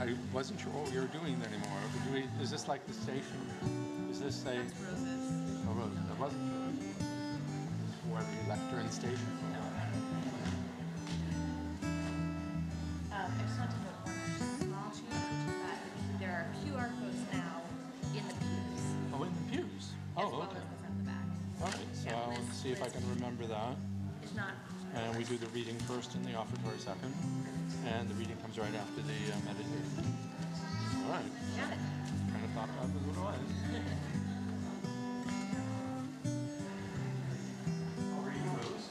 I wasn't sure what we were doing anymore. Is this like the station? Is this a... That's Rose's. Oh, Rose. That wasn't Rose. For the lectern station. I just want to note one small change, which is that there are QR codes now in the pews. Oh, in the pews? As Oh, well okay. as the front and the back. All right, so Yeah, let's see if I can remember that. It's not. And we do the reading first and the offertory second. And the reading comes right after the meditation. All right. Got it. Kind of thought that was what it was. Over to you, Rose.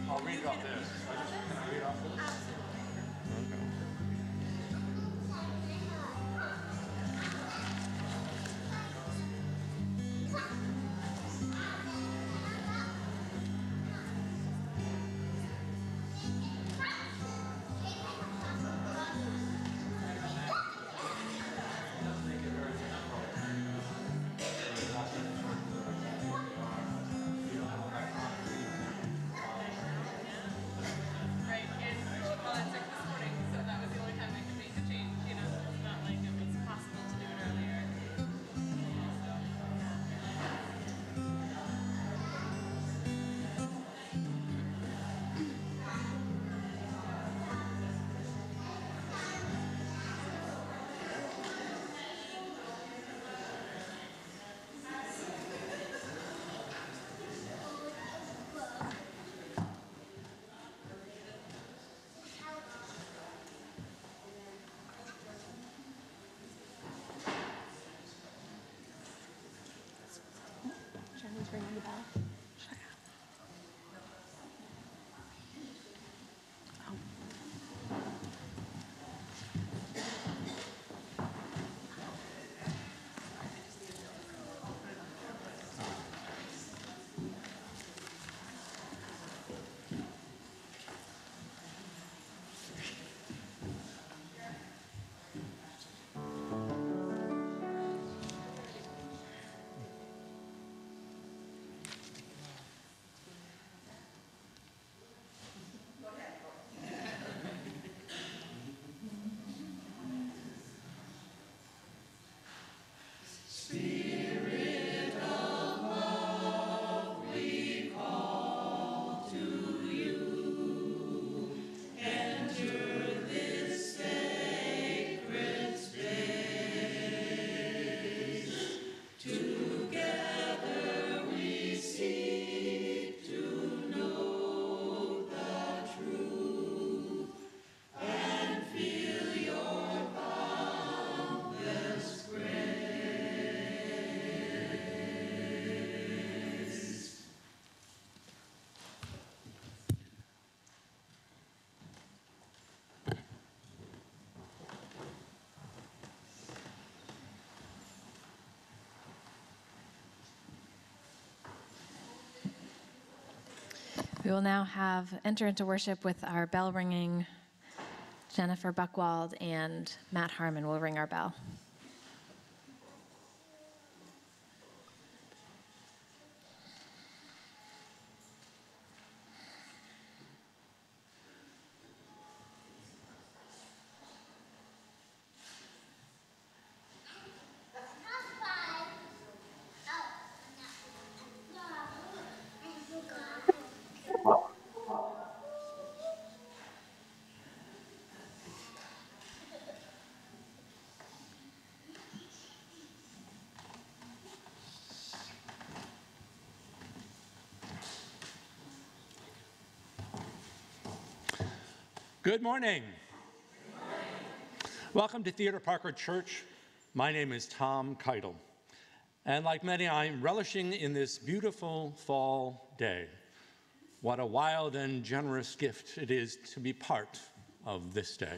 I'll read off this. Can I read off this? Okay. Jenny's ringing the bell. Shut up. We will now enter into worship with our bell ringing. Jennifer Buckwald and Matt Harmon will ring our bell. Good morning. Welcome to Theodore Parker Church. My name is Tom Keitel. And like many, I'm relishing in this beautiful fall day. What a wild and generous gift it is to be part of this day.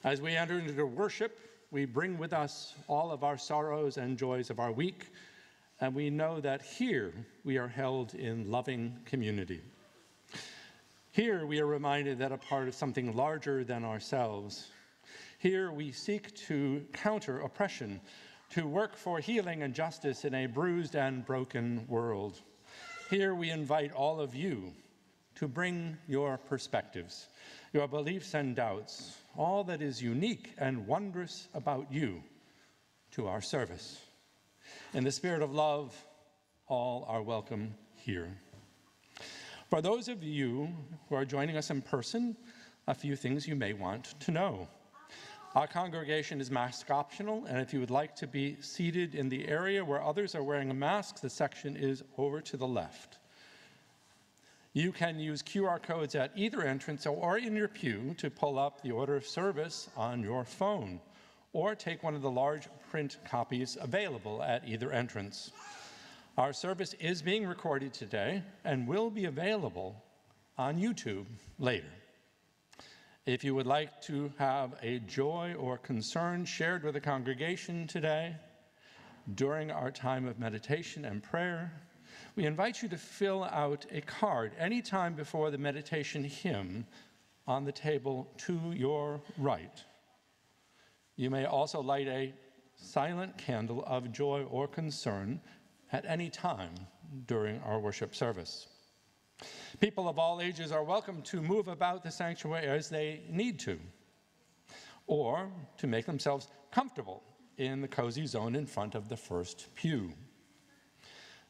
As we enter into worship, we bring with us all of our sorrows and joys of our week, and we know that here we are held in loving community. Here we are reminded that a part of something larger than ourselves. Here we seek to counter oppression, to work for healing and justice in a bruised and broken world. Here we invite all of you to bring your perspectives, your beliefs and doubts, all that is unique and wondrous about you to our service. In the spirit of love, all are welcome here. For those of you who are joining us in person, a few things you may want to know. Our congregation is mask optional, and if you would like to be seated in the area where others are wearing a mask, the section is over to the left. You can use QR codes at either entrance or in your pew to pull up the order of service on your phone, or take one of the large print copies available at either entrance. Our service is being recorded today and will be available on YouTube later. If you would like to have a joy or concern shared with the congregation today, during our time of meditation and prayer, we invite you to fill out a card anytime before the meditation hymn on the table to your right. You may also light a silent candle of joy or concern at any time during our worship service. People of all ages are welcome to move about the sanctuary as they need to, or to make themselves comfortable in the cozy zone in front of the first pew.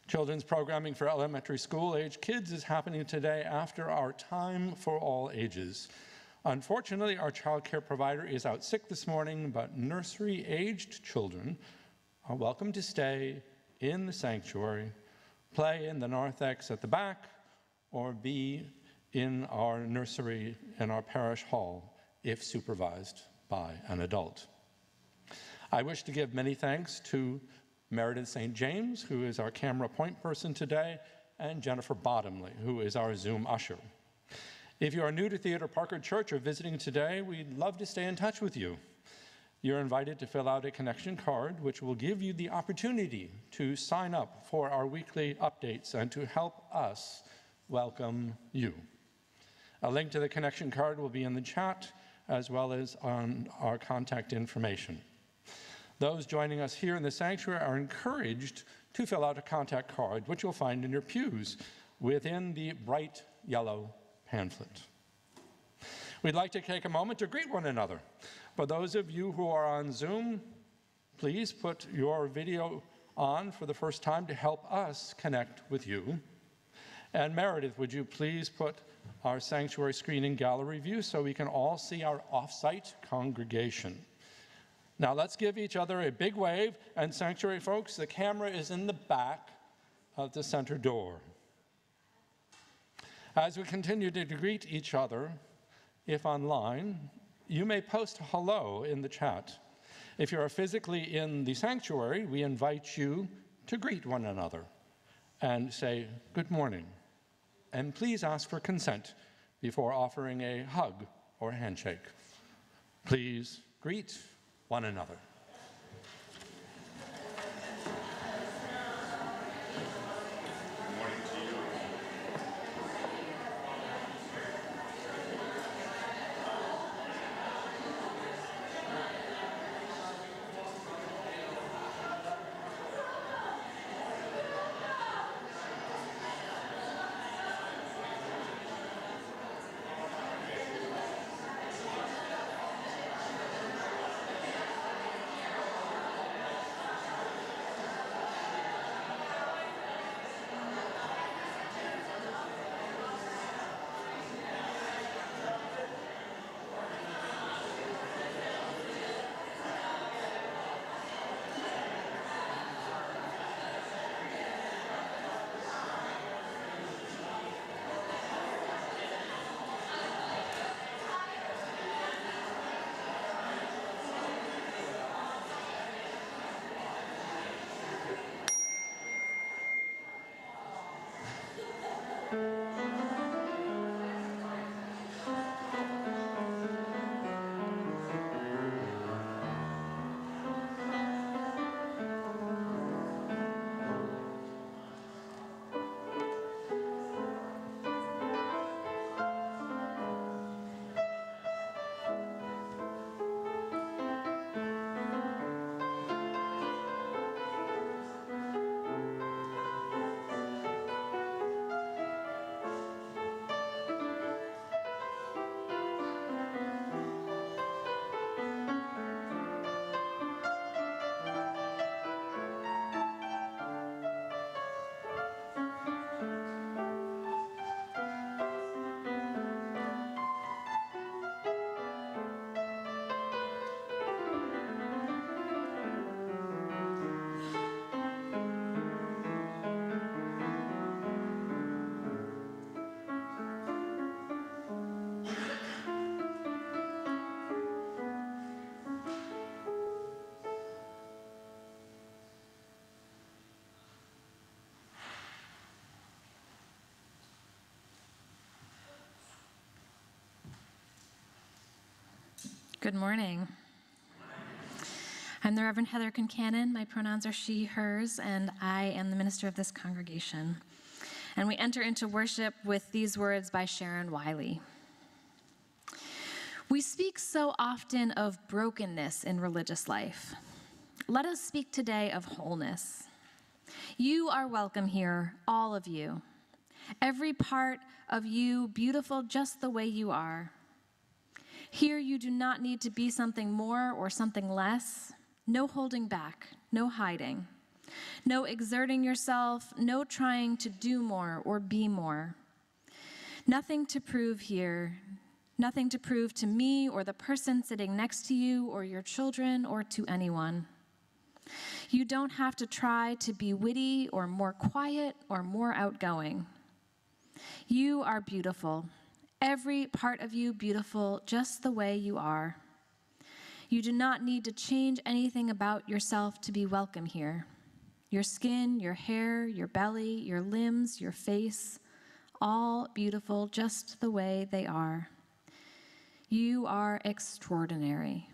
Children's programming for elementary school age kids is happening today after our time for all ages. Unfortunately, our child care provider is out sick this morning, but nursery-aged children are welcome to stay in the sanctuary, play in the narthex at the back, or be in our nursery in our parish hall if supervised by an adult. I wish to give many thanks to Meredith St. James, who is our camera point person today, and Jennifer Bottomley, who is our Zoom usher. If you are new to Theodore Parker Church or visiting today, we'd love to stay in touch with you. You're invited to fill out a connection card, which will give you the opportunity to sign up for our weekly updates and to help us welcome you. A link to the connection card will be in the chat, as well as on our contact information. Those joining us here in the sanctuary are encouraged to fill out a contact card, which you'll find in your pews within the bright yellow pamphlet. We'd like to take a moment to greet one another. For those of you who are on Zoom, please put your video on for the first time to help us connect with you. And Meredith, would you please put our sanctuary screen in gallery view so we can all see our off-site congregation. Now let's give each other a big wave, and sanctuary folks, the camera is in the back of the center door. As we continue to greet each other, if online, you may post hello in the chat. If you are physically in the sanctuary, we invite you to greet one another and say good morning. And please ask for consent before offering a hug or handshake. Please greet one another. Good morning to you. Good morning. I'm the Reverend Heather Concannon. My pronouns are she, hers, and I am the minister of this congregation. And we enter into worship with these words by Sharon Wiley. We speak so often of brokenness in religious life. Let us speak today of wholeness. You are welcome here, all of you. Every part of you beautiful just the way you are. Here you do not need to be something more or something less. No holding back, no hiding. No exerting yourself, no trying to do more or be more. Nothing to prove here, nothing to prove to me or the person sitting next to you or your children or to anyone. You don't have to try to be witty or more quiet or more outgoing. You are beautiful. Every part of you beautiful just the way you are. You do not need to change anything about yourself to be welcome here. Your skin, your hair, your belly, your limbs, your face, all beautiful just the way they are. You are extraordinary.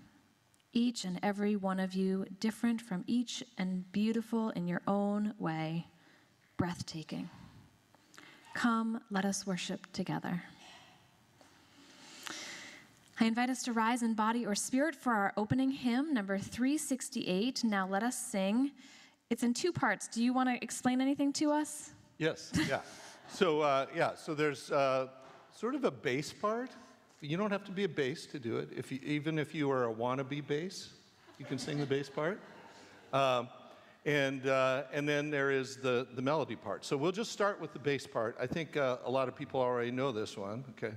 Each and every one of you different from each and beautiful in your own way, breathtaking. Come, let us worship together. I invite us to rise in body or spirit for our opening hymn, number 368, Now Let Us Sing. It's in two parts. Do you want to explain anything to us? Yes, yeah. So there's sort of a bass part. You don't have to be a bass to do it. Even if you are a wannabe bass, you can sing the bass part. And then there is the melody part. So we'll just start with the bass part. I think a lot of people already know this one. Okay.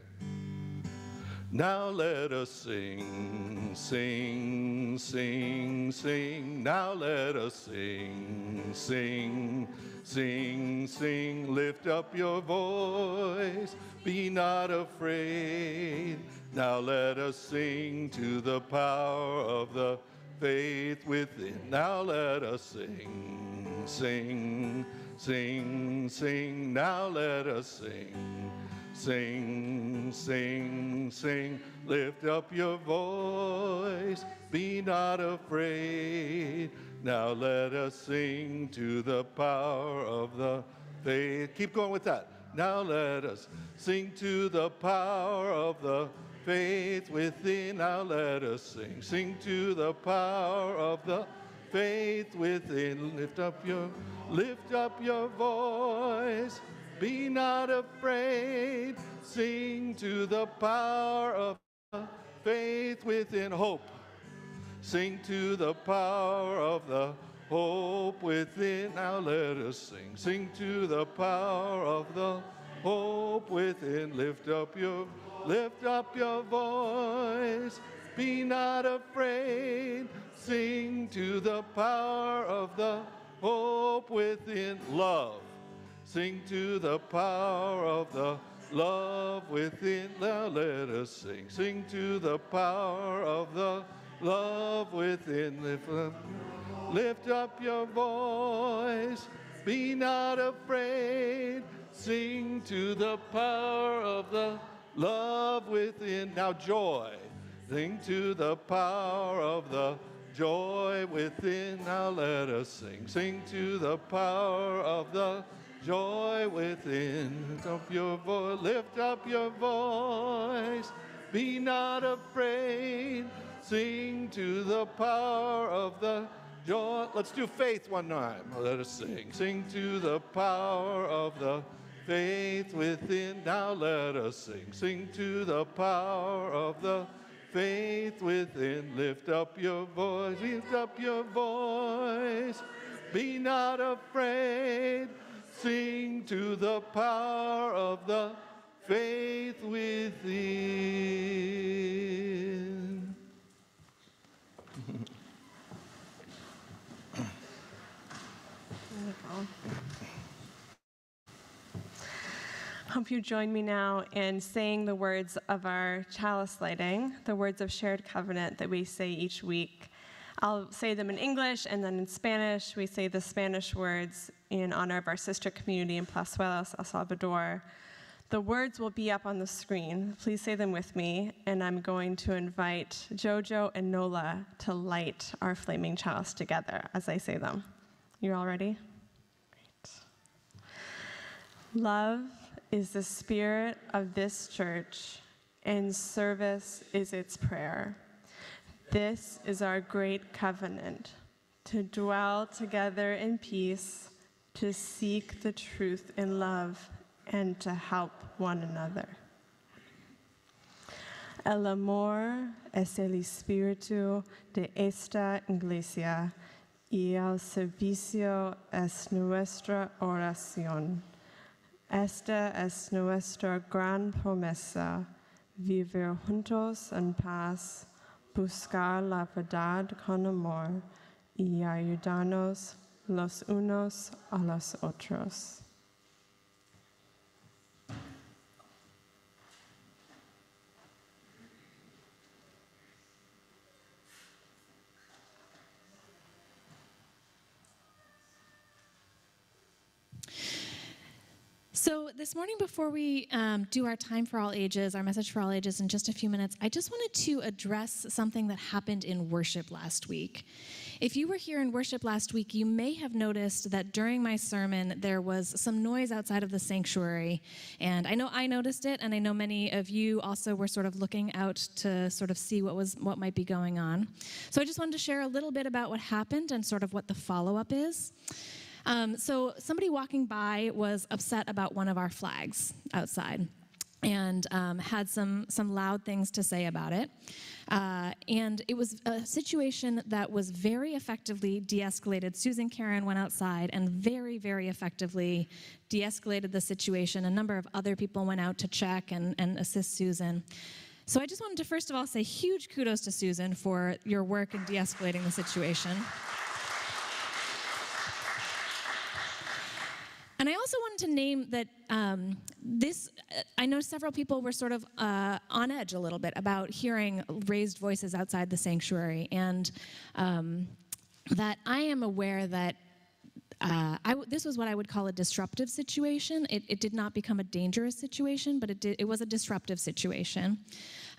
Now let us sing, sing, sing, sing. Now let us sing, sing, sing, sing. Lift up your voice, be not afraid. Now let us sing to the power of the faith within. Now let us sing, sing, sing, sing. Now let us sing. Sing, sing, sing, lift up your voice, be not afraid. Now let us sing to the power of the faith. Keep going with that. Now let us sing to the power of the faith within. Now let us sing. Sing to the power of the faith within. Lift up your voice. Be not afraid, sing to the power of the faith within. Hope, sing to the power of the hope within. Now let us sing, sing to the power of the hope within. Lift up your voice, be not afraid, sing to the power of the hope within. Love. Sing to the power of the love within. Now let us sing. Sing to the power of the love within. Lift up your voice. Be not afraid. Sing to the power of the love within. Now joy. Sing to the power of the joy within. Now let us sing. Sing to the power of the joy within. Lift up your voice, be not afraid. Sing to the power of the joy. Let's do faith one time. Let us sing. Sing to the power of the faith within. Now let us sing. Sing to the power of the faith within. Lift up your voice. Lift up your voice. Be not afraid. Sing to the power of the faith within. Hope you join me now in saying the words of our chalice lighting, the words of shared covenant that we say each week. I'll say them in English, and then in Spanish, we say the Spanish words in honor of our sister community in Plazuelos, El Salvador. The words will be up on the screen. Please say them with me, and I'm going to invite Jojo and Nola to light our flaming chalice together as I say them. You're all ready? Great. Love is the spirit of this church, and service is its prayer. This is our great covenant, to dwell together in peace, to seek the truth in love, and to help one another. El amor es el espíritu de esta iglesia, y el servicio es nuestra oración. Esta es nuestra gran promesa, vivir juntos en paz, buscar la verdad con amor y ayudarnos los unos a los otros. So this morning, before we do our time for all ages, our message for all ages in just a few minutes, I just wanted to address something that happened in worship last week. If you were here in worship last week, you may have noticed that during my sermon, there was some noise outside of the sanctuary. And I know I noticed it, and I know many of you also were sort of looking out to sort of see what might be going on. So I just wanted to share a little bit about what happened and sort of what the follow-up is. So somebody walking by was upset about one of our flags outside and had some loud things to say about it. And it was a situation that was very effectively de-escalated. Susan Karen went outside and very, very effectively de-escalated the situation. A number of other people went out to check and assist Susan. So I just wanted to first of all say huge kudos to Susan for your work in de-escalating the situation. And I also wanted to name that I know several people were sort of on edge a little bit about hearing raised voices outside the sanctuary, and that I am aware that this was what I would call a disruptive situation. It did not become a dangerous situation, but it was a disruptive situation.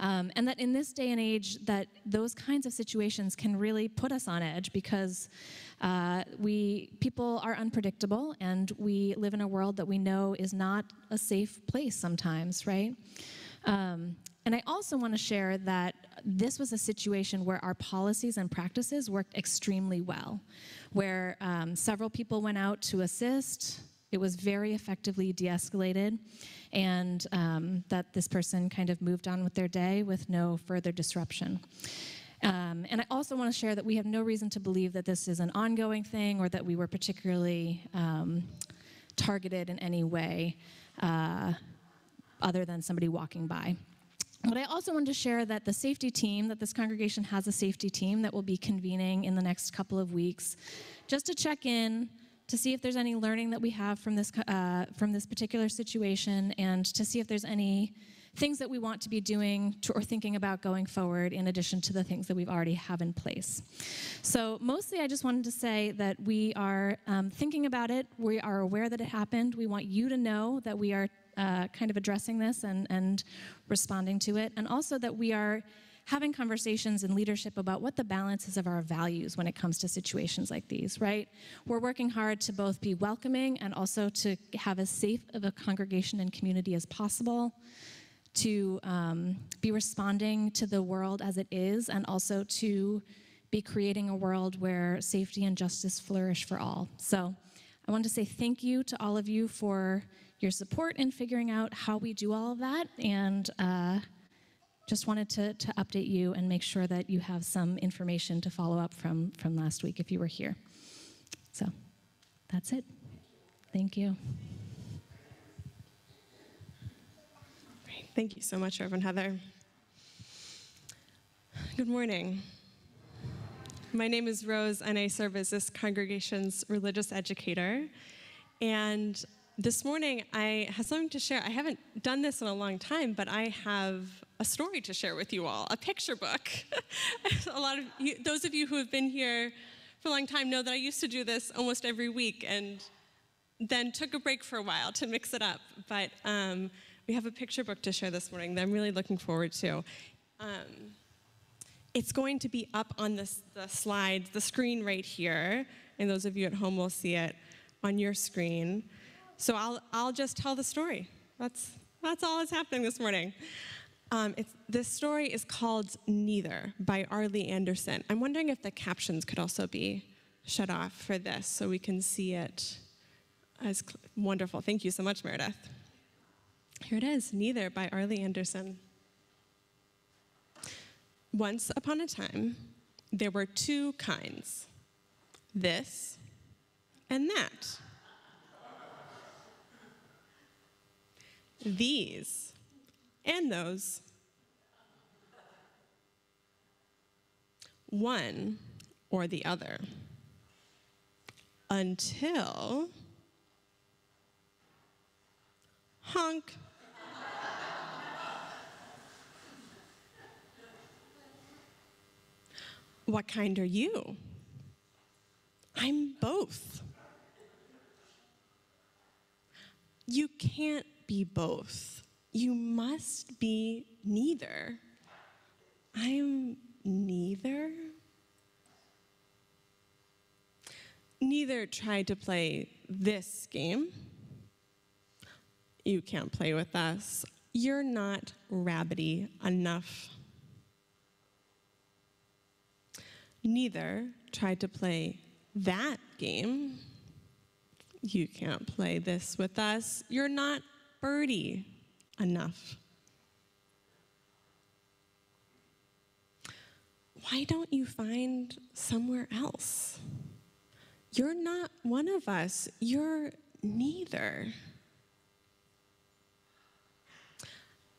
And that in this day and age, that those kinds of situations can really put us on edge because people are unpredictable, and we live in a world that we know is not a safe place sometimes, right? And I also want to share that this was a situation where our policies and practices worked extremely well, where several people went out to assist. It was very effectively de-escalated, and that this person kind of moved on with their day with no further disruption. And I also want to share that we have no reason to believe that this is an ongoing thing or that we were particularly targeted in any way other than somebody walking by. But I also wanted to share that the safety team, that this congregation has a safety team that will be convening in the next couple of weeks just to check in, to see if there's any learning that we have from this particular situation, and to see if there's any things that we want to be doing or thinking about going forward in addition to the things that we've already have in place. So mostly I just wanted to say that we are thinking about it. We are aware that it happened. We want you to know that we are kind of addressing this and responding to it, and also that we are having conversations in leadership about what the balance is of our values when it comes to situations like these, right? We're working hard to both be welcoming and also to have as safe of a congregation and community as possible, to be responding to the world as it is, and also to be creating a world where safety and justice flourish for all. So I wanted to say thank you to all of you for your support in figuring out how we do all of that, and just wanted to update you and make sure that you have some information to follow up from last week if you were here. So that's it. Thank you. Great. Thank you so much, Reverend Heather. Good morning. My name is Rose, and I serve as this congregation's religious educator. And this morning, I have something to share. I haven't done this in a long time, but I have a story to share with you all, a picture book. A lot of you, those of you who have been here for a long time know that I used to do this almost every week and then took a break for a while to mix it up. But we we have a picture book to share this morning that I'm really looking forward to. It's going to be up on the slide, the screen right here, and those of you at home will see it on your screen. So I'll just tell the story. That's all that's happening this morning. This story is called Neither by Arlie Anderson. I'm wondering if the captions could also be shut off for this so we can see it as wonderful. Thank you so much, Meredith. Here it is, Neither by Arlie Anderson. Once upon a time, there were two kinds, this and that. These and those. One or the other. Until honk. What kind are you? I'm both. You can't be both. You must be neither. I'm neither. Neither tried to play this game. You can't play with us. You're not rabbity enough. Neither tried to play that game. You can't play this with us. You're not birdie enough. Why don't you find somewhere else? You're not one of us. You're neither.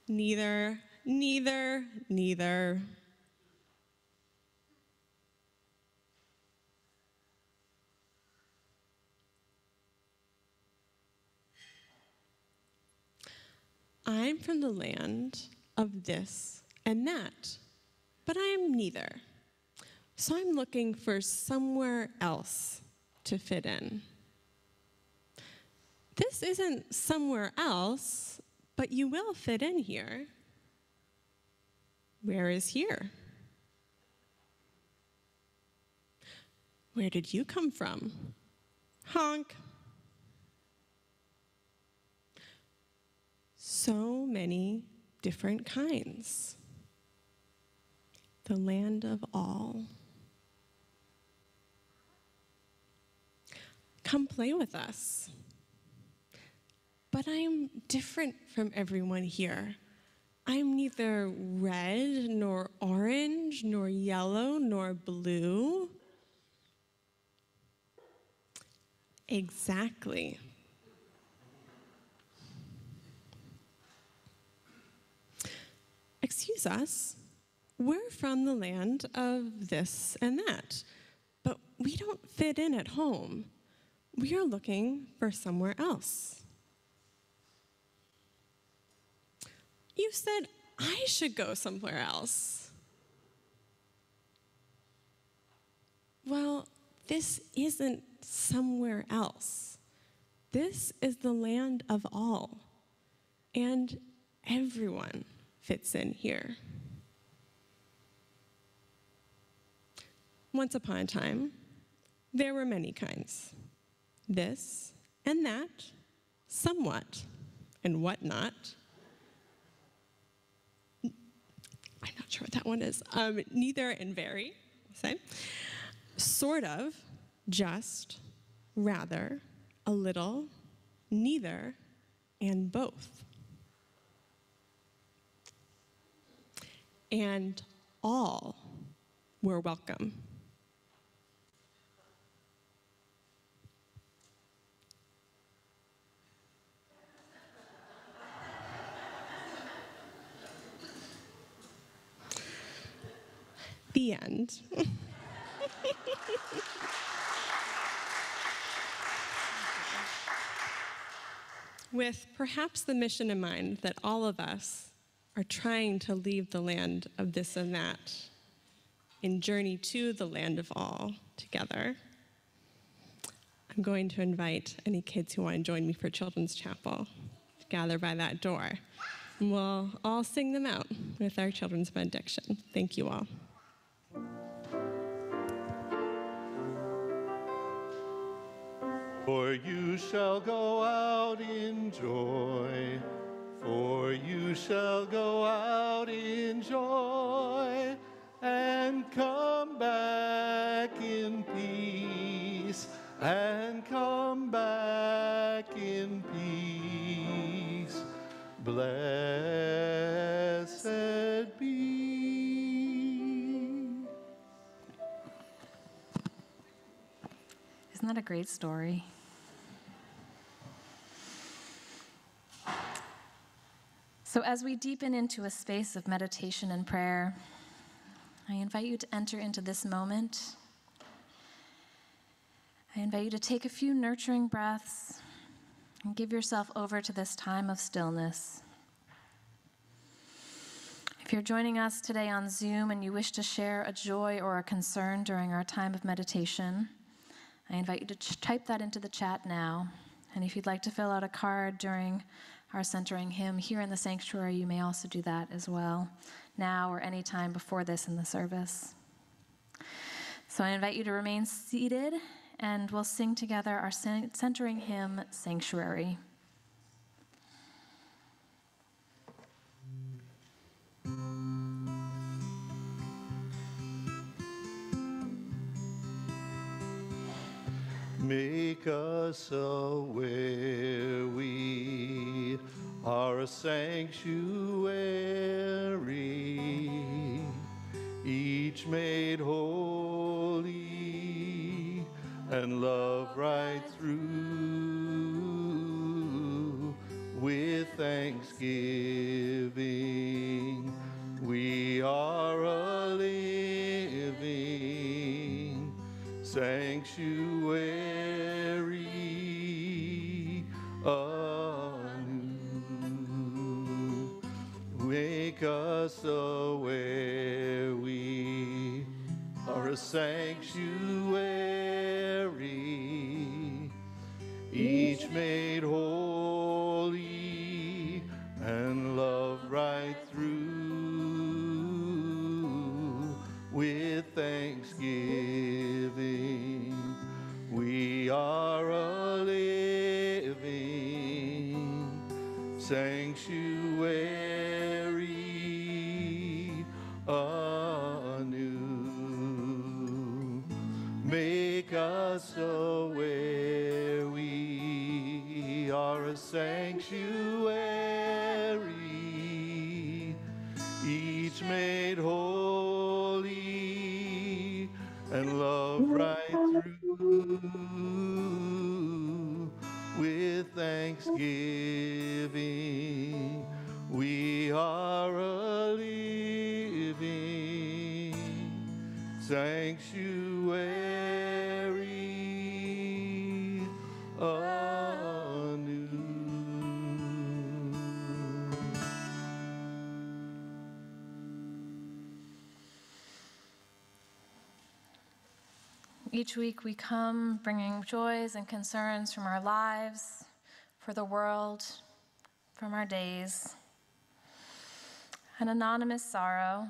Neither, neither, neither. I'm from the land of this and that, but I'm neither. So I'm looking for somewhere else to fit in. This isn't somewhere else, but you will fit in here. Where is here? Where did you come from? Honk. So many different kinds. The land of all. Come play with us. But I'm different from everyone here. I'm neither red, nor orange, nor yellow, nor blue. Exactly. Excuse us, we're from the land of this and that, but we don't fit in at home. We are looking for somewhere else. You said I should go somewhere else. Well, this isn't somewhere else. This is the land of all, and everyone fits in here. Once upon a time, there were many kinds. This and that, somewhat, and whatnot. I'm not sure what that one is. Neither and very, say. Sort of, just, rather, a little, neither, and both. And all were welcome. The end. With perhaps the mission in mind that all of us are trying to leave the land of this and that and journey to the land of all together, I'm going to invite any kids who want to join me for Children's Chapel to gather by that door. And we'll all sing them out with our children's benediction. Thank you all. For you shall go out in joy, for you shall go out in joy, and come back in peace, and come back in peace. Blessed be. Isn't that a great story? So as we deepen into a space of meditation and prayer, I invite you to enter into this moment. I invite you to take a few nurturing breaths and give yourself over to this time of stillness. If you're joining us today on Zoom and you wish to share a joy or a concern during our time of meditation, I invite you to type that into the chat now. And if you'd like to fill out a card during our centering hymn here in the sanctuary, you may also do that as well, now or any time before this in the service. So I invite you to remain seated, and we'll sing together our centering hymn, Sanctuary. Make us aware we are a sanctuary, each made holy and love right through. With thanksgiving, we are a living sanctuary anew. Make us aware we are a sanctuary, each made holy and love right through. With thanksgiving, we are a living sanctuary anew. Make us aware we are a sanctuary, each made holy and love right through. With thanksgiving, we are a living sanctuary anew. Each week we come bringing joys and concerns from our lives, for the world, from our days. An anonymous sorrow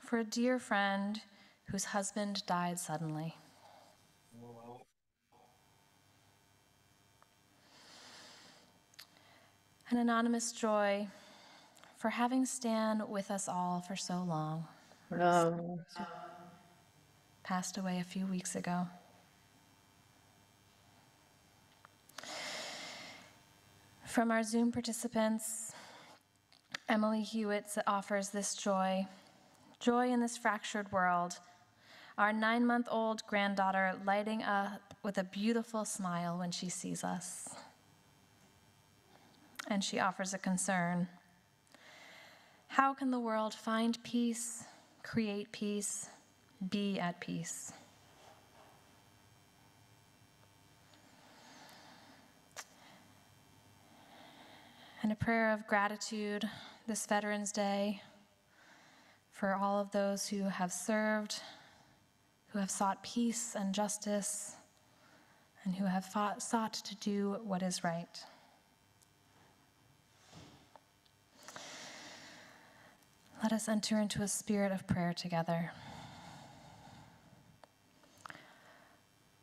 for a dear friend whose husband died suddenly. An anonymous joy for having Stan with us all for so long. Passed away a few weeks ago. From our Zoom participants, Emily Hewitt offers this joy in this fractured world. Our 9-month-old granddaughter lighting up with a beautiful smile when she sees us. And she offers a concern. How can the world find peace, create peace, be at peace? And a prayer of gratitude this Veterans Day for all of those who have served, who have sought peace and justice, and who have sought to do what is right. Let us enter into a spirit of prayer together.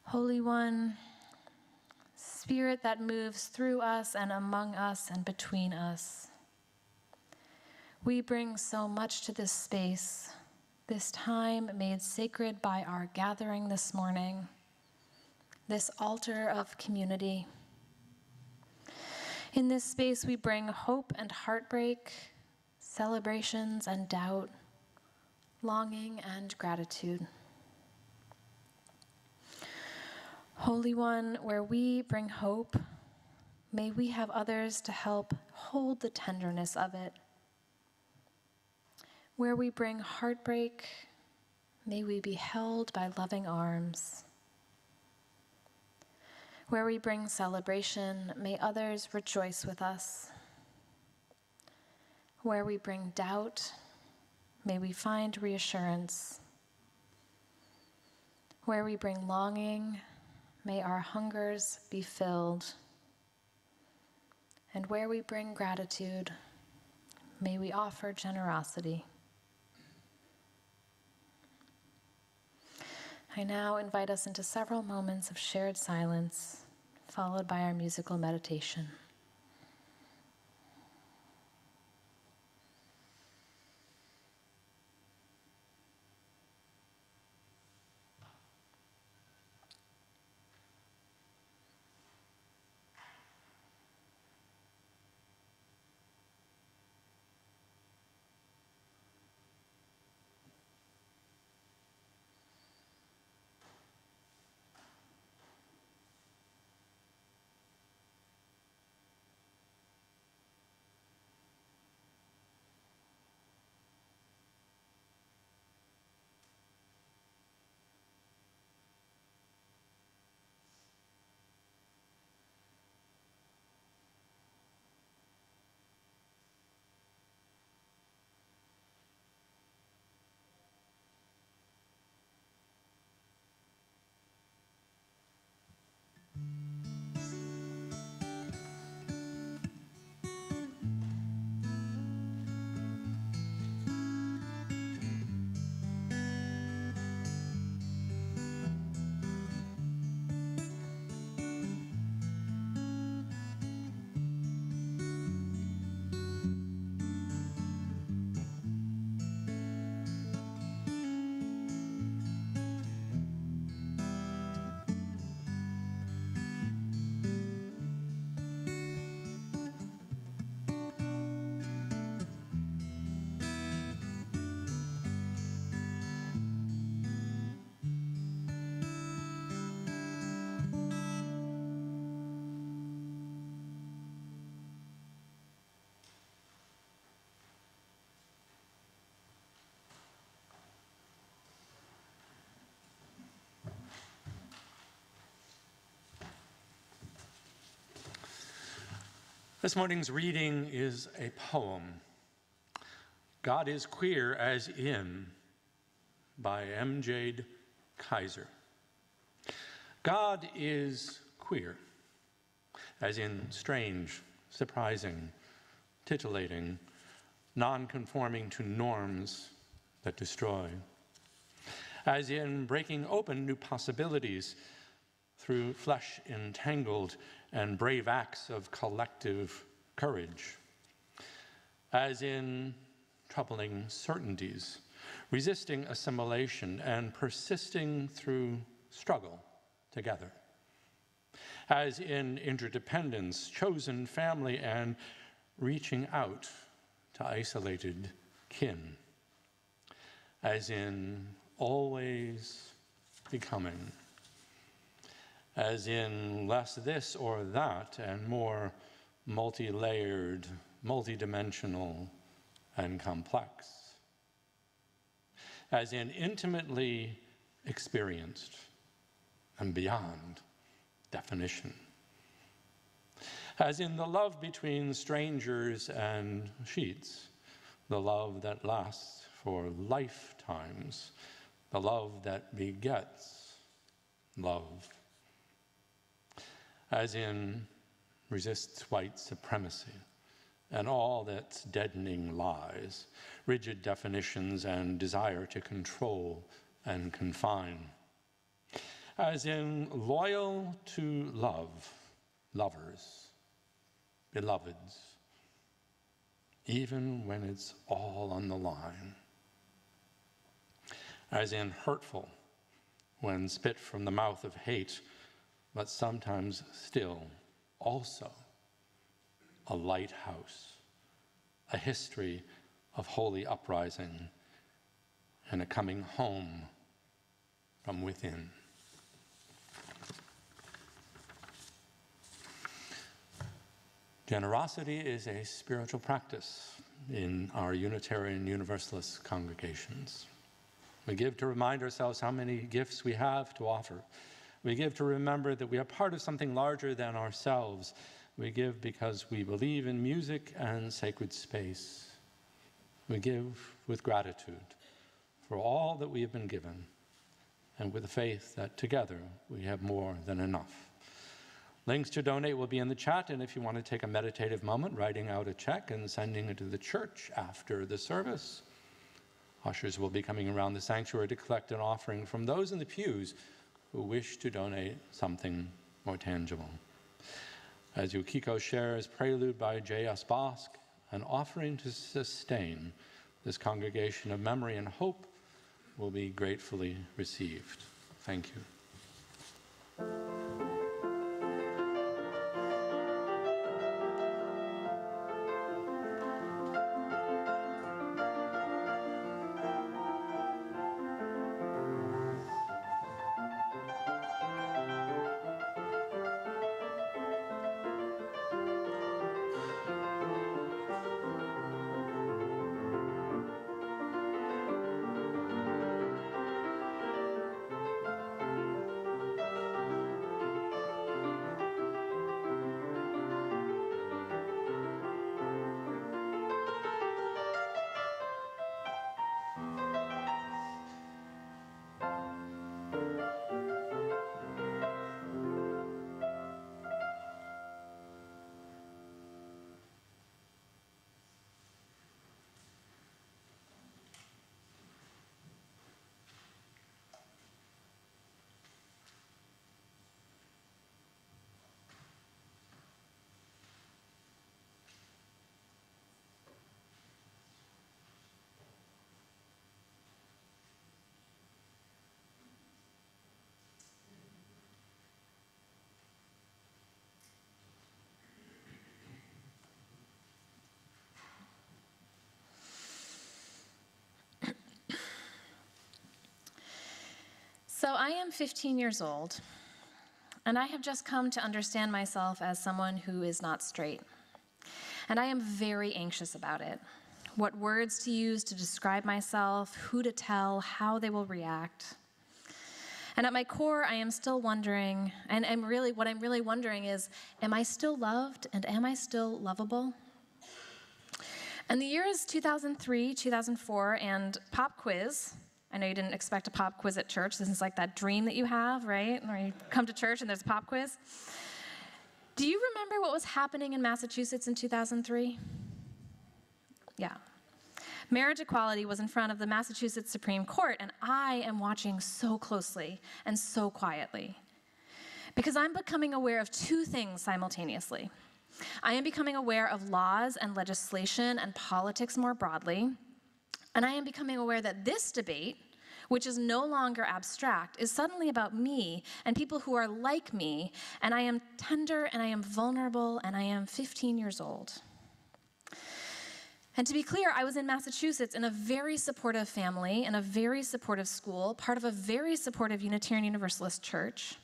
Holy One, Spirit that moves through us and among us and between us, we bring so much to this space, this time made sacred by our gathering this morning, this altar of community. In this space, we bring hope and heartbreak, celebrations and doubt, longing and gratitude. Holy One, where we bring hope, may we have others to help hold the tenderness of it. Where we bring heartbreak, may we be held by loving arms. Where we bring celebration, may others rejoice with us. Where we bring doubt, may we find reassurance. Where we bring longing, may our hungers be filled. And where we bring gratitude, may we offer generosity. I now invite us into several moments of shared silence, followed by our musical meditation. This morning's reading is a poem, God is Queer as In, by M. Jade Kaiser. God is queer, as in strange, surprising, titillating, non-conforming to norms that destroy, as in breaking open new possibilities through flesh entangled and brave acts of collective courage, as in troubling certainties, resisting assimilation and persisting through struggle together, as in interdependence, chosen family, and reaching out to isolated kin, as in always becoming, as in less this or that and more multi-layered, multidimensional, and complex, as in intimately experienced and beyond definition, as in the love between strangers and sheets, the love that lasts for lifetimes, the love that begets love, as in resists white supremacy and all that's deadening lies, rigid definitions and desire to control and confine. As in loyal to love, lovers, beloveds, even when it's all on the line. As in hurtful, when spit from the mouth of hate, but sometimes still also a lighthouse, a history of holy uprising, and a coming home from within. Generosity is a spiritual practice in our Unitarian Universalist congregations. We give to remind ourselves how many gifts we have to offer. We give to remember that we are part of something larger than ourselves. We give because we believe in music and sacred space. We give with gratitude for all that we have been given, and with the faith that together we have more than enough. Links to donate will be in the chat, and if you want to take a meditative moment, writing out a check and sending it to the church after the service. Ushers will be coming around the sanctuary to collect an offering from those in the pews who wish to donate something more tangible. As Yukiko shares Prelude by J.S. Bosk, an offering to sustain this congregation of memory and hope will be gratefully received. Thank you. So I am 15 years old, and I have just come to understand myself as someone who is not straight. And I am very anxious about it. What words to use to describe myself, who to tell, how they will react. And at my core, I am still wondering, and what I'm really wondering is, am I still loved and am I still lovable? And the year is 2003, 2004, and pop quiz. I know you didn't expect a pop quiz at church. This is like that dream that you have, right? Where you come to church and there's a pop quiz. Do you remember what was happening in Massachusetts in 2003? Yeah. Marriage equality was in front of the Massachusetts Supreme Court, and I am watching so closely and so quietly because I'm becoming aware of two things simultaneously. I am becoming aware of laws and legislation and politics more broadly, and I am becoming aware that this debate, which is no longer abstract, is suddenly about me and people who are like me, and I am tender and I am vulnerable and I am 15 years old. And to be clear, I was in Massachusetts in a very supportive family, in a very supportive school, part of a very supportive Unitarian Universalist church.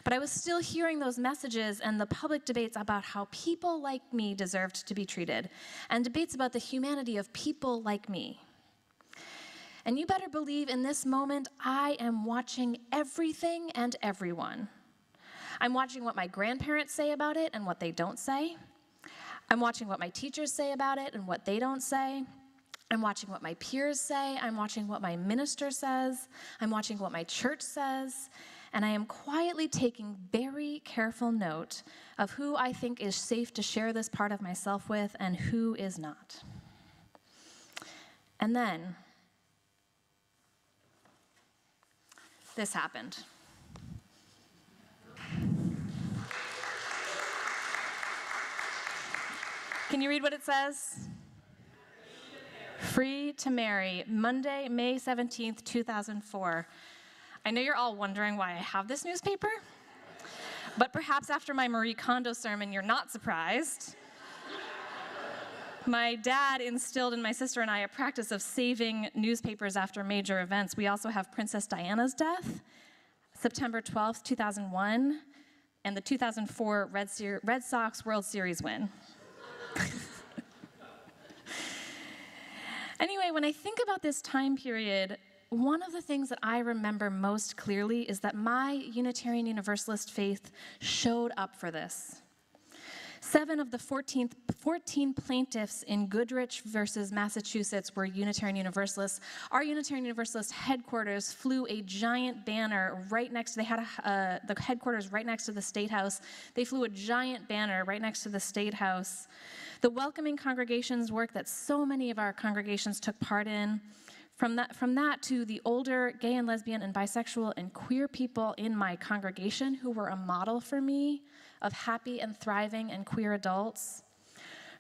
But I was still hearing those messages and the public debates about how people like me deserved to be treated, and debates about the humanity of people like me. And you better believe in this moment, I am watching everything and everyone. I'm watching what my grandparents say about it and what they don't say. I'm watching what my teachers say about it and what they don't say. I'm watching what my peers say. I'm watching what my minister says. I'm watching what my church says. and I am quietly taking very careful note of who I think is safe to share this part of myself with and who is not. And then this happened. Can you read what it says? Free to marry, Monday, May 17th, 2004. I know you're all wondering why I have this newspaper, but perhaps after my Marie Kondo sermon, you're not surprised. My dad instilled in my sister and I a practice of saving newspapers after major events. We also have Princess Diana's death, September 12th, 2001, and the 2004 Red Sox World Series win. Anyway, when I think about this time period, one of the things that I remember most clearly is that my Unitarian Universalist faith showed up for this. 7 of the 14 plaintiffs in Goodrich versus Massachusetts were Unitarian Universalists. Our Unitarian Universalist headquarters flew a giant banner right next, they had the headquarters right next to the State House. They flew a giant banner right next to the State House. The welcoming congregations work that so many of our congregations took part in, from that to the older gay and lesbian and bisexual and queer people in my congregation who were a model for me of happy and thriving and queer adults.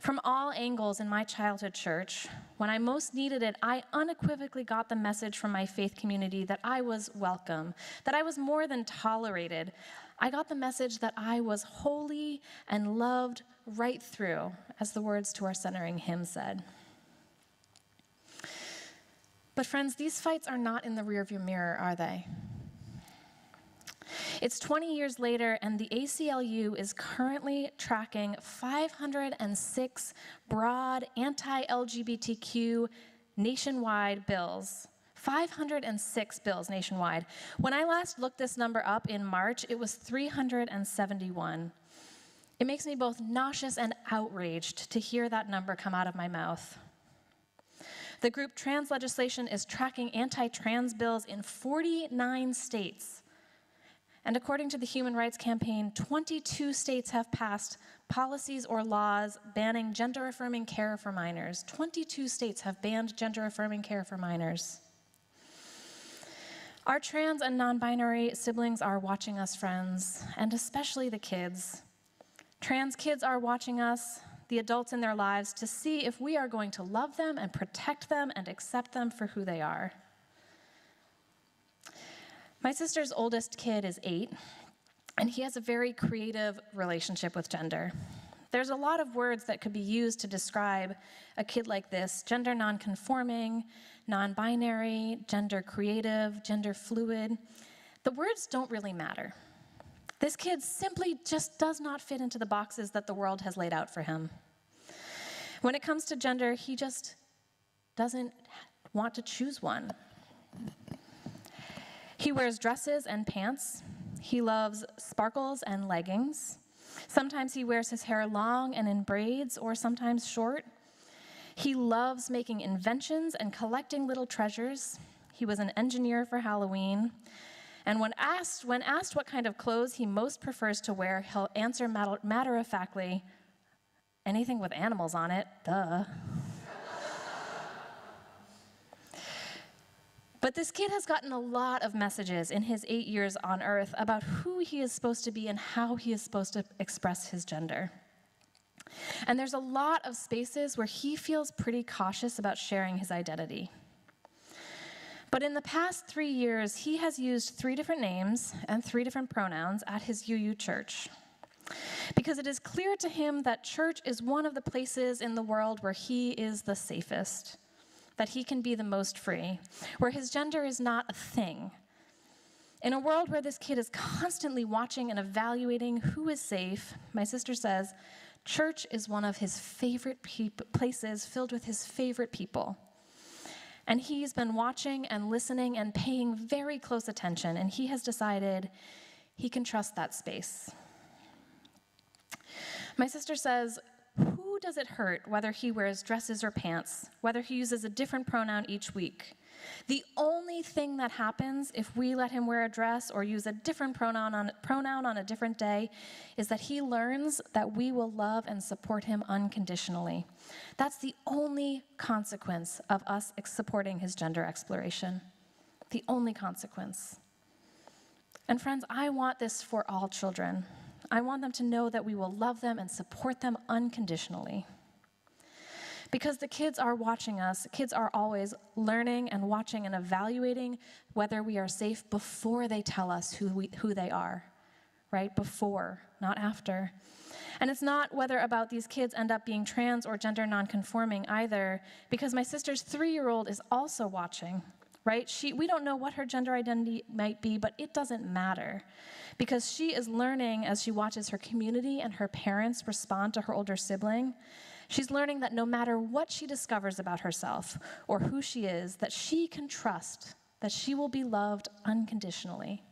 From all angles in my childhood church, when I most needed it, I unequivocally got the message from my faith community that I was welcome, that I was more than tolerated. I got the message that I was holy and loved right through, as the words to our centering hymn said. But friends, these fights are not in the rearview mirror, are they? It's 20 years later, and the ACLU is currently tracking 506 broad anti-LGBTQ nationwide bills. 506 bills nationwide. When I last looked this number up in March, it was 371. It makes me both nauseous and outraged to hear that number come out of my mouth. The group Trans Legislation is tracking anti-trans bills in 49 states. And according to the Human Rights Campaign, 22 states have passed policies or laws banning gender-affirming care for minors. 22 states have banned gender-affirming care for minors. Our trans and non-binary siblings are watching us, friends, and especially the kids. Trans kids are watching us, the adults in their lives, to see if we are going to love them and protect them and accept them for who they are. My sister's oldest kid is 8, and he has a very creative relationship with gender. There's a lot of words that could be used to describe a kid like this: gender nonconforming, non-binary, gender creative, gender fluid. The words don't really matter. This kid simply just does not fit into the boxes that the world has laid out for him. When it comes to gender, he just doesn't want to choose one. He wears dresses and pants. He loves sparkles and leggings. Sometimes he wears his hair long and in braids, or sometimes short. He loves making inventions and collecting little treasures. He was an engineer for Halloween. And when asked what kind of clothes he most prefers to wear, he'll answer matter-of-factly, anything with animals on it, duh. But this kid has gotten a lot of messages in his 8 years on Earth about who he is supposed to be and how he is supposed to express his gender. And there's a lot of spaces where he feels pretty cautious about sharing his identity. But in the past 3 years, he has used 3 different names and 3 different pronouns at his UU church, because it is clear to him that church is one of the places in the world where he is the safest, that he can be the most free, where his gender is not a thing. In a world where this kid is constantly watching and evaluating who is safe, my sister says, church is one of his favorite places filled with his favorite people. And he's been watching and listening and paying very close attention, and he has decided he can trust that space. My sister says, who does it hurt whether he wears dresses or pants, whether he uses a different pronoun each week? The only thing that happens if we let him wear a dress or use a different pronoun on a different day is that he learns that we will love and support him unconditionally. That's the only consequence of us supporting his gender exploration. The only consequence. And friends, I want this for all children. I want them to know that we will love them and support them unconditionally. Because the kids are watching us, kids are always learning and watching and evaluating whether we are safe before they tell us who they are, right? Before, not after. And it's not whether about these kids end up being trans or gender nonconforming either, because my sister's 3-year-old is also watching, right? We don't know what her gender identity might be, but it doesn't matter, because she is learning as she watches her community and her parents respond to her older sibling. She's learning that no matter what she discovers about herself or who she is, that she can trust that she will be loved unconditionally.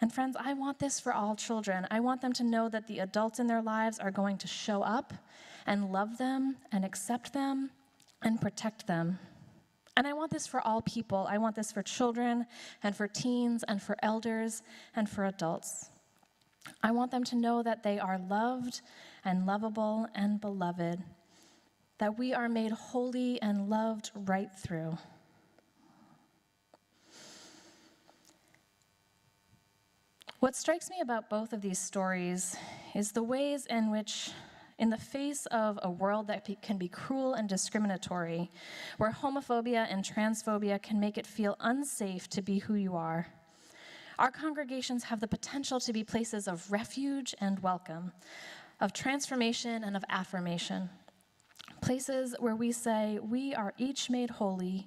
And friends, I want this for all children. I want them to know that the adults in their lives are going to show up and love them and accept them and protect them. And I want this for all people. I want this for children and for teens and for elders and for adults. I want them to know that they are loved and lovable and beloved, that we are made holy and loved right through. What strikes me about both of these stories is the ways in which, in the face of a world that can be cruel and discriminatory, where homophobia and transphobia can make it feel unsafe to be who you are, our congregations have the potential to be places of refuge and welcome, of transformation and of affirmation. Places where we say, we are each made holy,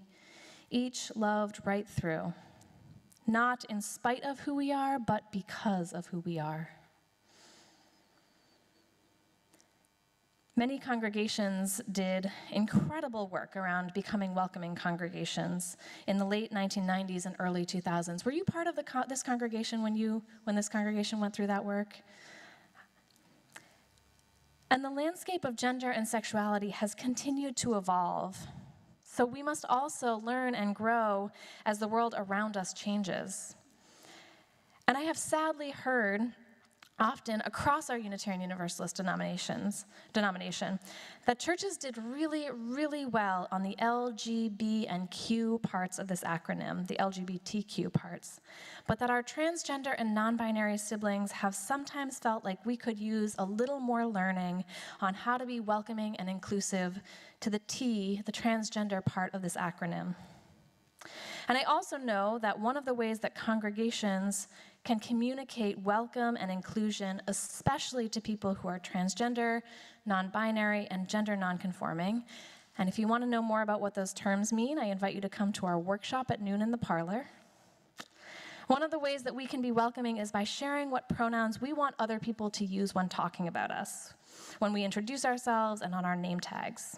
each loved right through, not in spite of who we are, but because of who we are. Many congregations did incredible work around becoming welcoming congregations in the late 1990s and early 2000s. Were you part of this congregation when this congregation went through that work? And the landscape of gender and sexuality has continued to evolve. So we must also learn and grow as the world around us changes. And I have sadly heard often across our Unitarian Universalist denomination, that churches did really, really well on the L, G, B, and Q parts of this acronym, the LGBTQ parts, but that our transgender and non-binary siblings have sometimes felt like we could use a little more learning on how to be welcoming and inclusive to the T, the transgender part of this acronym. And I also know that one of the ways that congregations can communicate welcome and inclusion, especially to people who are transgender, non-binary, and gender nonconforming. And if you want to know more about what those terms mean, I invite you to come to our workshop at noon in the parlor. One of the ways that we can be welcoming is by sharing what pronouns we want other people to use when talking about us, when we introduce ourselves and on our name tags.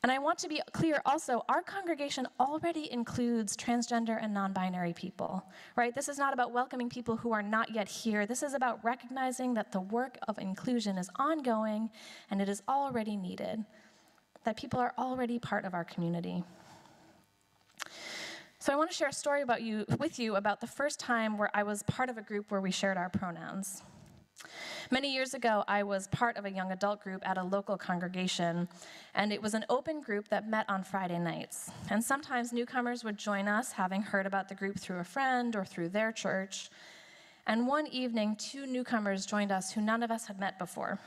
And I want to be clear also, our congregation already includes transgender and non-binary people, right? This is not about welcoming people who are not yet here. This is about recognizing that the work of inclusion is ongoing and it is already needed, that people are already part of our community. So I want to share a story with you about the first time where I was part of a group where we shared our pronouns. Many years ago, I was part of a young adult group at a local congregation, and it was an open group that met on Friday nights. And sometimes newcomers would join us, having heard about the group through a friend or through their church. And one evening, 2 newcomers joined us who none of us had met before.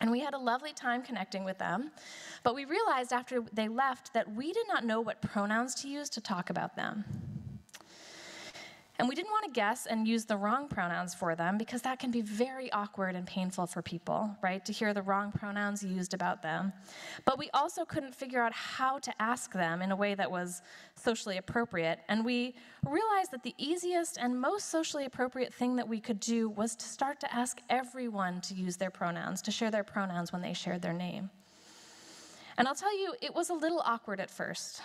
And we had a lovely time connecting with them, but we realized after they left that we did not know what pronouns to use to talk about them. And we didn't want to guess and use the wrong pronouns for them because that can be very awkward and painful for people, right, to hear the wrong pronouns used about them. But we also couldn't figure out how to ask them in a way that was socially appropriate. And we realized that the easiest and most socially appropriate thing that we could do was to start to ask everyone to use their pronouns, to share their pronouns when they shared their name. And I'll tell you, it was a little awkward at first,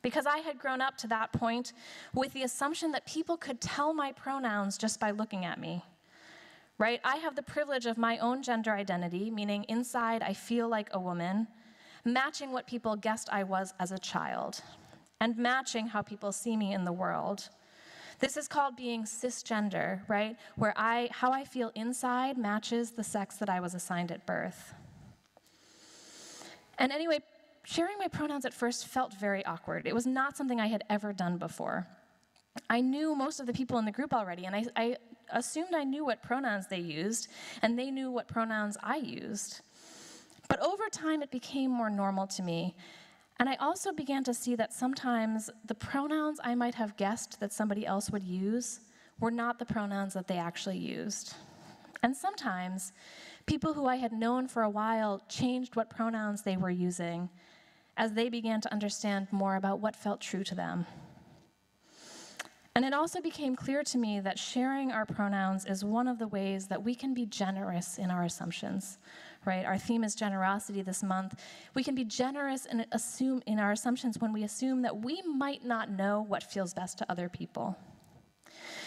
because I had grown up to that point with the assumption that people could tell my pronouns just by looking at me, right? I have the privilege of my own gender identity, meaning inside I feel like a woman, matching what people guessed I was as a child, and matching how people see me in the world. This is called being cisgender, right? Where how I feel inside matches the sex that I was assigned at birth. And anyway, sharing my pronouns at first felt very awkward. It was not something I had ever done before. I knew most of the people in the group already, and I assumed I knew what pronouns they used, and they knew what pronouns I used. But over time, it became more normal to me. And I also began to see that sometimes the pronouns I might have guessed that somebody else would use were not the pronouns that they actually used. And sometimes people who I had known for a while changed what pronouns they were using as they began to understand more about what felt true to them. And it also became clear to me that sharing our pronouns is one of the ways that we can be generous in our assumptions, right? Our theme is generosity this month. We can be generous and assume in our assumptions when we assume that we might not know what feels best to other people.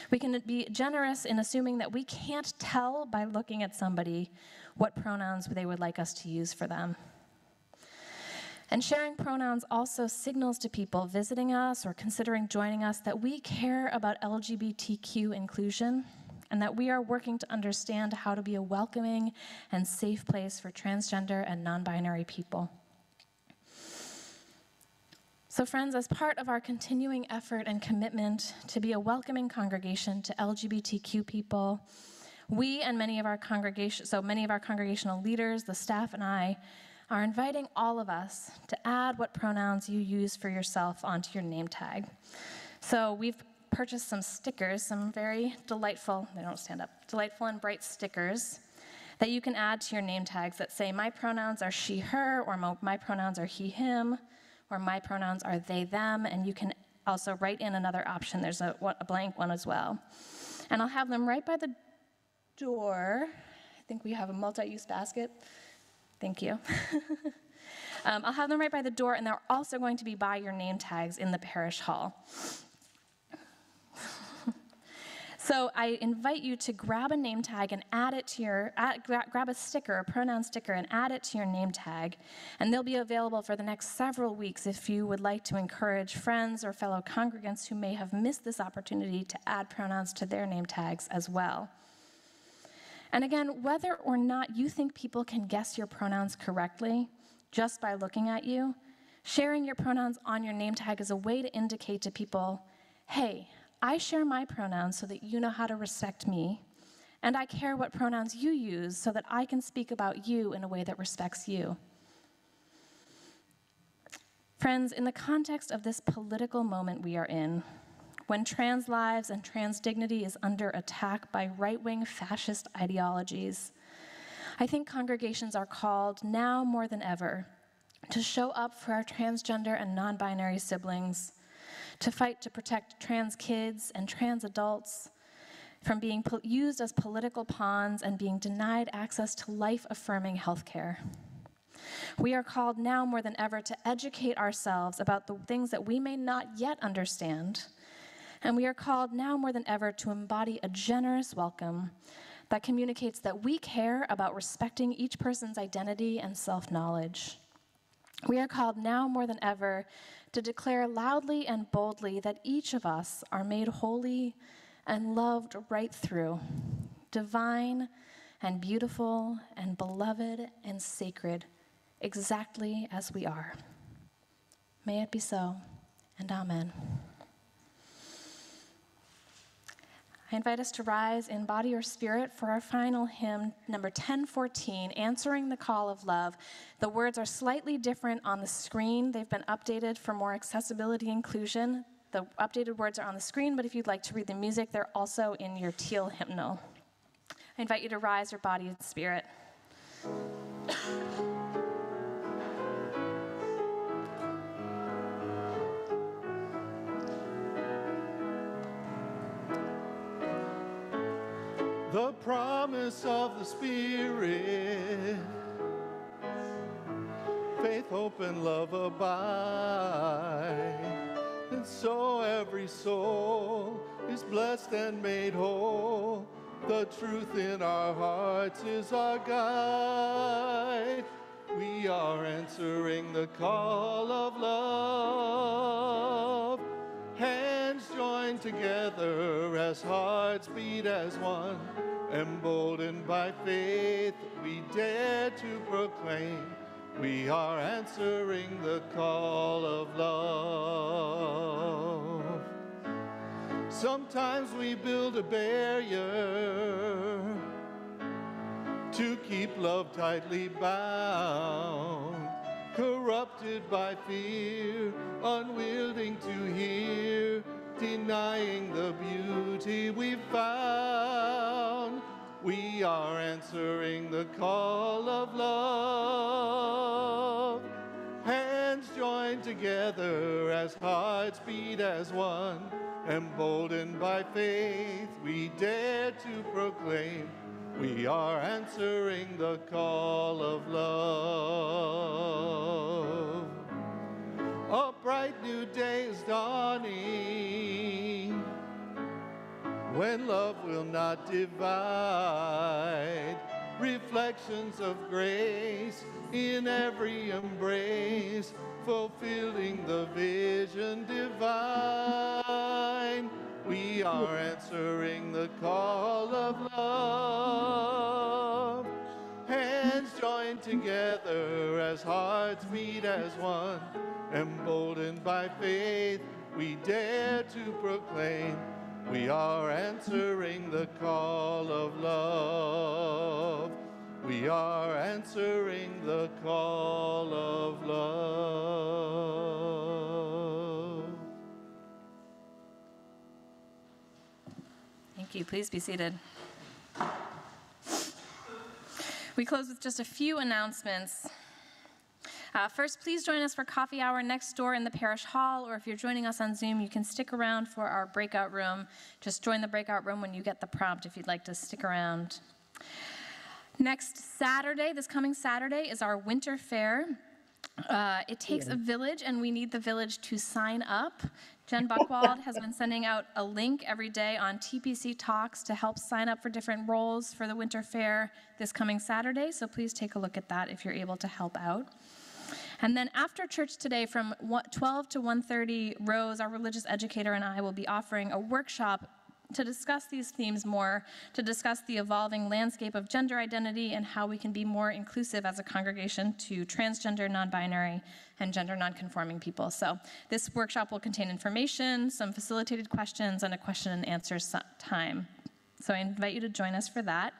We can be generous in assuming that we can't tell by looking at somebody what pronouns they would like us to use for them. And sharing pronouns also signals to people visiting us or considering joining us that we care about LGBTQ inclusion and that we are working to understand how to be a welcoming and safe place for transgender and non-binary people. So friends, as part of our continuing effort and commitment to be a welcoming congregation to LGBTQ people, we and many of our congregational leaders, the staff and I, are inviting all of us to add what pronouns you use for yourself onto your name tag. So we've purchased some stickers, some very delightful, they don't stand up, delightful and bright stickers that you can add to your name tags that say, my pronouns are she, her, or my pronouns are he, him, or my pronouns are they, them, and you can also write in another option. There's a blank one as well. And I'll have them right by the door. I think we have a multi-use basket. Thank you. I'll have them right by the door, and they're also going to be by your name tags in the parish hall. So I invite you to grab a name tag and add it to grab a sticker, a pronoun sticker, and add it to your name tag. And they'll be available for the next several weeks if you would like to encourage friends or fellow congregants who may have missed this opportunity to add pronouns to their name tags as well. And again, whether or not you think people can guess your pronouns correctly just by looking at you, sharing your pronouns on your name tag is a way to indicate to people, hey, I share my pronouns so that you know how to respect me, and I care what pronouns you use so that I can speak about you in a way that respects you. Friends, in the context of this political moment we are in, when trans lives and trans dignity is under attack by right-wing fascist ideologies, I think congregations are called now more than ever to show up for our transgender and non-binary siblings, to fight to protect trans kids and trans adults from being used as political pawns and being denied access to life-affirming health care. We are called now more than ever to educate ourselves about the things that we may not yet understand, and we are called now more than ever to embody a generous welcome that communicates that we care about respecting each person's identity and self-knowledge. We are called now more than ever to declare loudly and boldly that each of us are made holy and loved right through, divine and beautiful and beloved and sacred, exactly as we are. May it be so, and amen. I invite us to rise in body or spirit for our final hymn, number 1014, Answering the Call of Love. The words are slightly different on the screen. They've been updated for more accessibility inclusion. The updated words are on the screen, but if you'd like to read the music, they're also in your teal hymnal. I invite you to rise your body and spirit. The promise of the Spirit, faith, hope, and love abide. And so every soul is blessed and made whole The truth in our hearts is our guide. We are answering the call of love. Hands joined together as hearts beat as one. Emboldened by faith, we dare to proclaim. We are answering the call of love. Sometimes we build a barrier to keep love tightly bound, corrupted by fear, unwilling to hear, denying the beauty we found. We are answering the call of love. Hands joined together as hearts beat as one. Emboldened by faith, we dare to proclaim. We are answering the call of love. A bright new day is dawning, when love will not divide. Reflections of grace in every embrace, fulfilling the vision divine. We are answering the call of love. Hands joined together as hearts beat as one. Emboldened by faith, we dare to proclaim. We are answering the call of love. We are answering the call of love. Thank you. Please be seated. We close with just a few announcements. First, please join us for coffee hour next door in the parish hall, or if you're joining us on Zoom, you can stick around for our breakout room. Just join the breakout room when you get the prompt if you'd like to stick around. Next Saturday, this coming Saturday, is our winter fair. It takes a village, and we need the village to sign up. Jen Buchwald has been sending out a link every day on TPC Talks to help sign up for different roles for the winter fair this coming Saturday, so please take a look at that if you're able to help out. And then after church today from 12 to 1:30, Rose, our religious educator, and I will be offering a workshop to discuss these themes more, to discuss the evolving landscape of gender identity and how we can be more inclusive as a congregation to transgender, non-binary, and gender non-conforming people. So this workshop will contain information, some facilitated questions, and a question and answer time. So I invite you to join us for that.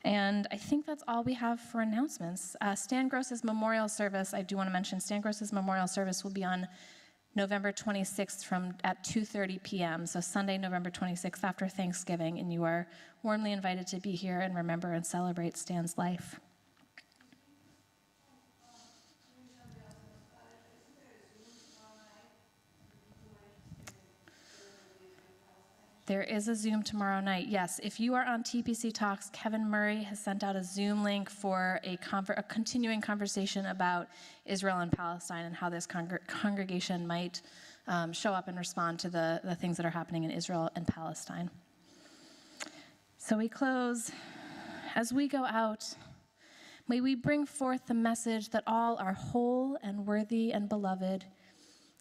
And I think that's all we have for announcements. Stan Gross's memorial service, I do want to mention, Stan Gross's memorial service will be on November 26th at 2:30 p.m., so Sunday, November 26th after Thanksgiving, and you are warmly invited to be here and remember and celebrate Stan's life. There is a Zoom tomorrow night, yes. If you are on TPC Talks, Kevin Murray has sent out a Zoom link for a continuing conversation about Israel and Palestine and how this congregation might show up and respond to the things that are happening in Israel and Palestine. So we close. As we go out, may we bring forth the message that all are whole and worthy and beloved,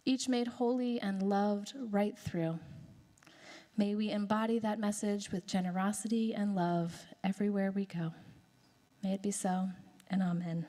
each made holy and loved right through. May we embody that message with generosity and love everywhere we go. May it be so, and amen.